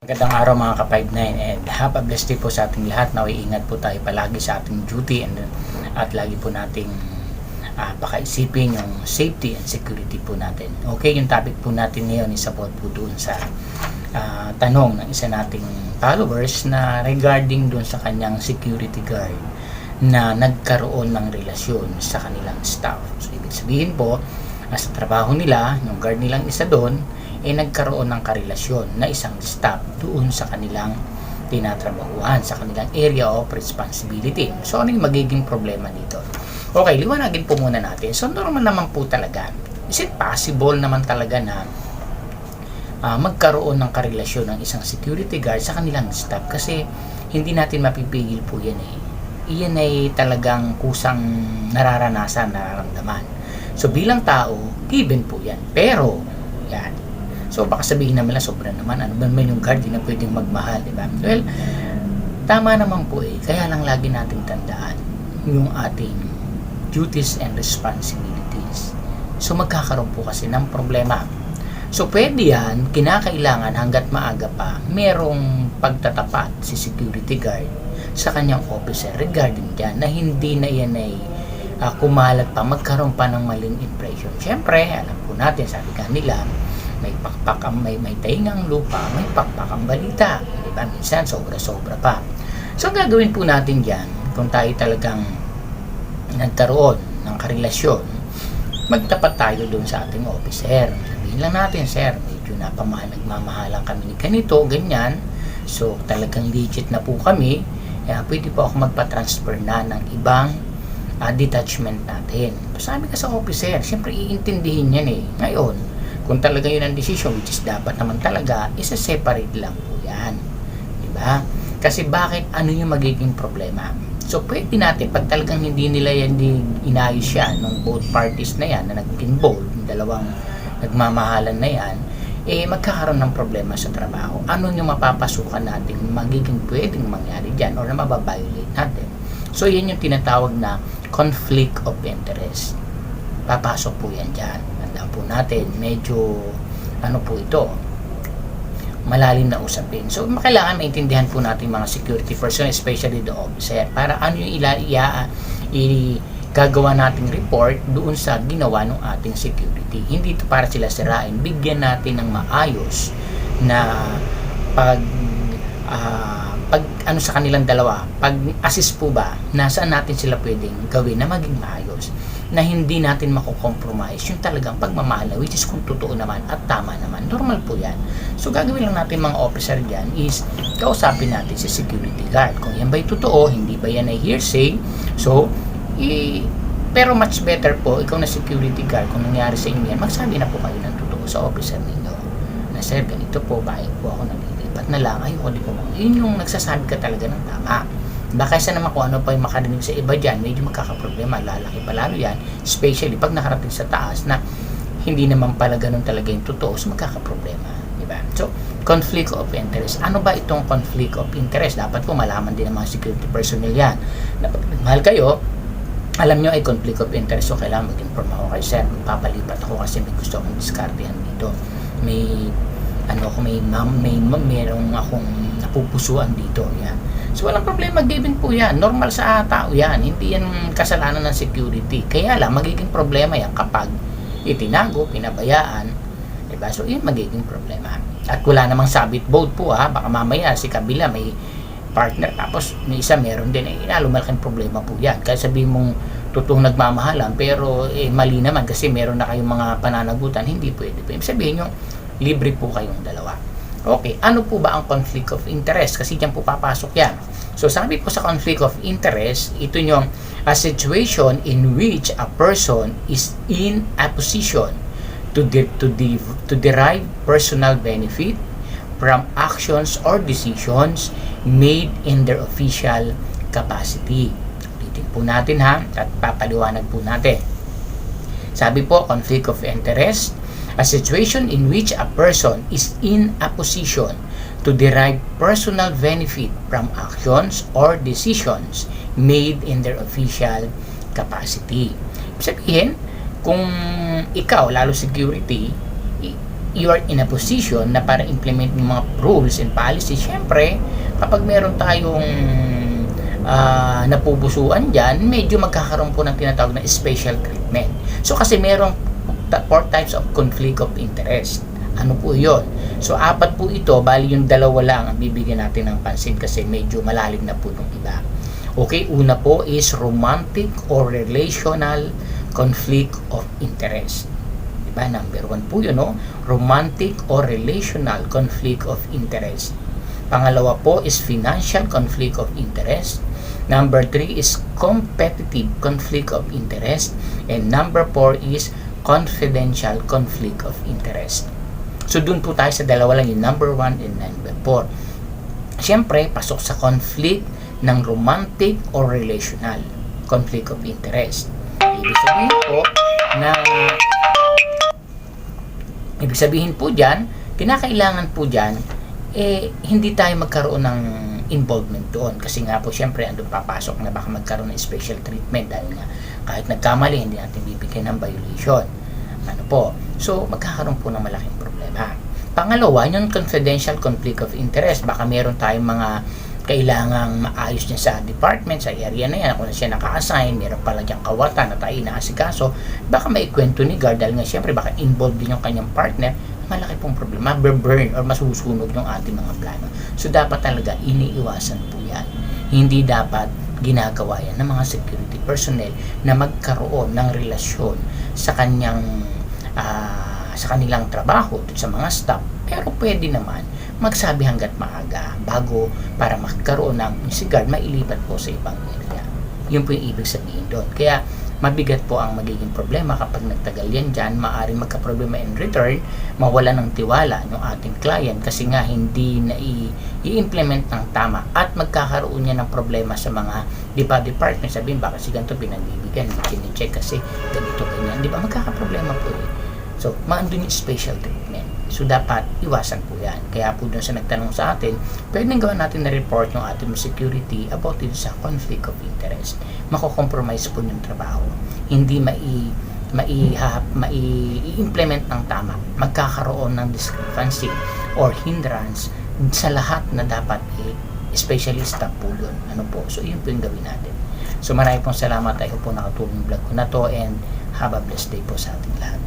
Magandang araw mga ka-59 and have a blessed day po sa ating lahat. Naway ingat po tayo palagi sa ating duty at lagi po nating pakaisipin yung safety and security po natin. Okay, yung topic po natin ngayon is about po doon sa tanong ng isa nating followers na regarding doon sa kanyang security guard na nagkaroon ng relasyon sa kanilang staff. So ibig sabihin po, sa trabaho nila, yung guard nilang isa doon, nagkaroon ng karelasyon na isang staff doon sa kanilang tinatrabahuan, sa kanilang area of responsibility. So, ano yung magiging problema dito? Okay, liwanagin po muna natin. So, normal naman po talaga. Is it possible naman talaga na magkaroon ng karelasyon ng isang security guard sa kanilang staff? Kasi, hindi natin mapipigil po yan Iyan ay talagang kusang nararanasan, nararamdaman. So, bilang tao, given po yan. Pero, yan. So baka sabihin naman lang, sobra naman, ano ba naman yung guard, di na pwedeng magmahal, di ba? Well, tama naman po kaya lang lagi nating tandaan yung ating duties and responsibilities. So magkakaroon po kasi ng problema. So pwede yan, kinakailangan hanggat maaga pa, merong pagtatapat si security guard sa kanyang officer regarding dyan, na hindi na yan ay kumalat pa, magkaroon pa ng maling impression. Siyempre, alam po natin, sabi ka nila, may pakpak ang may taingang lupa, may pakpak ang balita, di ba? Minsan sobra-sobra pa. So gagawin po natin diyan, kung tayo talagang nagkaroon ng karelasyon, magtapat tayo doon sa ating officer. Sabihin lang natin, sir, medyo nagmamahalan kami ni ganito, ganyan. So talagang legit na po kami. Pwede po ako magpa-transfer na ng ibang detachment natin. Sabi ka sa officer, siyempre iintindihin yan Ngayon, kung talaga yun ang decision, which is dapat naman talaga, isa-separate lang po yan. Diba? Kasi bakit, ano yung magiging problema? So, pwede natin, pag talagang hindi nila yan inayos siya, nung both parties na yan, na nag-involve, yung dalawang nagmamahalan na yan, magkakaroon ng problema sa trabaho. Ano yung mapapasukan natin, magiging pwedeng mangyari dyan, or na mababiolate natin. So, yan yung tinatawag na conflict of interest. Papasok po yan dyan. Po natin, medyo po ito, malalim na usapin. So, kailangan maintindihan po natin mga security person, especially the officer, para ano yung gagawa nating report doon sa ginawa ng ating security. Hindi ito para sila sirain. Bigyan natin ng maayos na pag sa kanilang dalawa, pag-assist po ba, nasaan natin sila pwedeng gawin na maging maayos, na hindi natin mako-compromise yung talagang pagmamahal, which is kung totoo naman at tama naman. Normal po yan. So gagawin lang natin mga officer dyan is kausapin natin si security guard kung yan ba'y totoo, hindi ba yan ay hearsay. So pero much better po ikaw na security guard, kung nangyari sa inyo yan, magsabi na po kayo ng totoo sa officer ninyo na, sir, ganito po, bakit po ako naglilipat na lang, ayoko di po. Yun yung nagsasabi ka talaga ng tama. Baka isa naman kung ano pa yung makarinig sa iba dyan, medyo magkakaproblema, lalaki pa lalo yan, especially pag nakarating sa taas na hindi naman pala ganun talaga yung totoo, so magkakaproblema, diba? So, conflict of interest. Ano ba itong conflict of interest? Dapat po malaman din ng mga security personnel yan. Na pag nagmahal kayo, alam nyo ay conflict of interest, so kailangan mag-inform ako kay sir, magpapalipat ako kasi may gusto akong diskartehan dito. Merong akong napupusuan dito, yan. So walang problema, given po yan. Normal sa tao yan. Hindi yan kasalanan ng security. Kaya lang, magiging problema yan kapag itinago, pinabayaan. Diba? So yun magiging problema. At wala namang sabit boat po Baka mamaya si kabila may partner, tapos may isa meron din. Lumalaking problema po yan. Kaya sabihin mong totoong nagmamahalan, pero mali naman kasi meron na kayong mga pananagutan. Hindi pwede. Sabihin nyo, libre po kayong dalawa. Okay, ano po ba ang conflict of interest? Kasi diyan po papasok yan. So sabi po sa conflict of interest, ito yung a situation in which a person is in a position to derive personal benefit from actions or decisions made in their official capacity. Ulitin po natin at papaliwanag po natin. Sabi po, conflict of interest, a situation in which a person is in a position to derive personal benefit from actions or decisions made in their official capacity. Sabihin, kung ikaw, lalo security, you are in a position na para implement yung mga rules and policies, syempre, kapag meron tayong napubusuan dyan, medyo magkakaroon po ng tinatawag na special treatment. So, kasi merong 4 types of conflict of interest. Ano po yun? So, 4 po ito, bali yung 2 lang ang bibigyan natin ng pansin kasi medyo malalim na po yung iba. Okay, una po is romantic or relational conflict of interest. Diba? Number 1 po yun, no? Romantic or relational conflict of interest. Pangalawa po is financial conflict of interest. Number 3 is competitive conflict of interest. And number 4 is confidential conflict of interest. So, dun po tayo sa 2 lang, yung number 1 and number 4. Siyempre, pasok sa conflict ng romantic or relational conflict of interest. Ibig sabihin po dyan, kinakailangan po dyan, hindi tayo magkaroon ng involvement doon. Kasi nga po, siyempre, andun papasok na baka magkaroon ng special treatment dahil nga kahit nagkamali, hindi natin bibigyan ng violation. Ano po? So, magkakaroon po ng malaking problema. Pangalawa, yung confidential conflict of interest. Baka meron tayong mga kailangang maayos niya sa department, sa area na yan, kung na siya naka-assign, meron pala diyang kawatan na tayo inaasikaso, baka may kwento ni guard dahil nga siyempre baka involved din yung kanyang partner, malaki pong problema, burn or masusunog yung ating mga plano. So, dapat talaga iniiwasan po yan. Hindi dapat ginagawa yan ng mga security personnel na magkaroon ng relasyon sa kanilang trabaho sa mga staff, pero pwede naman magsabi hanggat maaga bago para magkaroon ng si guard mailipat po sa ibang area. Yun po yung ibig sabihin doon. Kaya mabigat po ang magiging problema kapag nagtagal yan dyan, maaaring magka-problema in return, mawala ng tiwala ng ating client kasi nga hindi na i-implement ng tama at magkakaroon niya ng problema sa mga department. Sabihin, baka si ganito pinagbibigyan, check kasi ganito, ganyan. Di ba? Magkakaproblema po eh. So, maandun yung special treatment. So, dapat iwasan po yan. Kaya po doon sa nagtanong sa atin, pwedeng gawin natin na report ng ating security about it sa conflict of interest. Mako-compromise po yung trabaho. Hindi mai-implement ng tama. Magkakaroon ng discrepancy or hindrance sa lahat na dapat especially staff po doon. Ano po? So, yun po yung gawin natin. So, maraming pong salamat. I hope po nakatulong yung vlog ko na to and have a blessed day po sa ating lahat.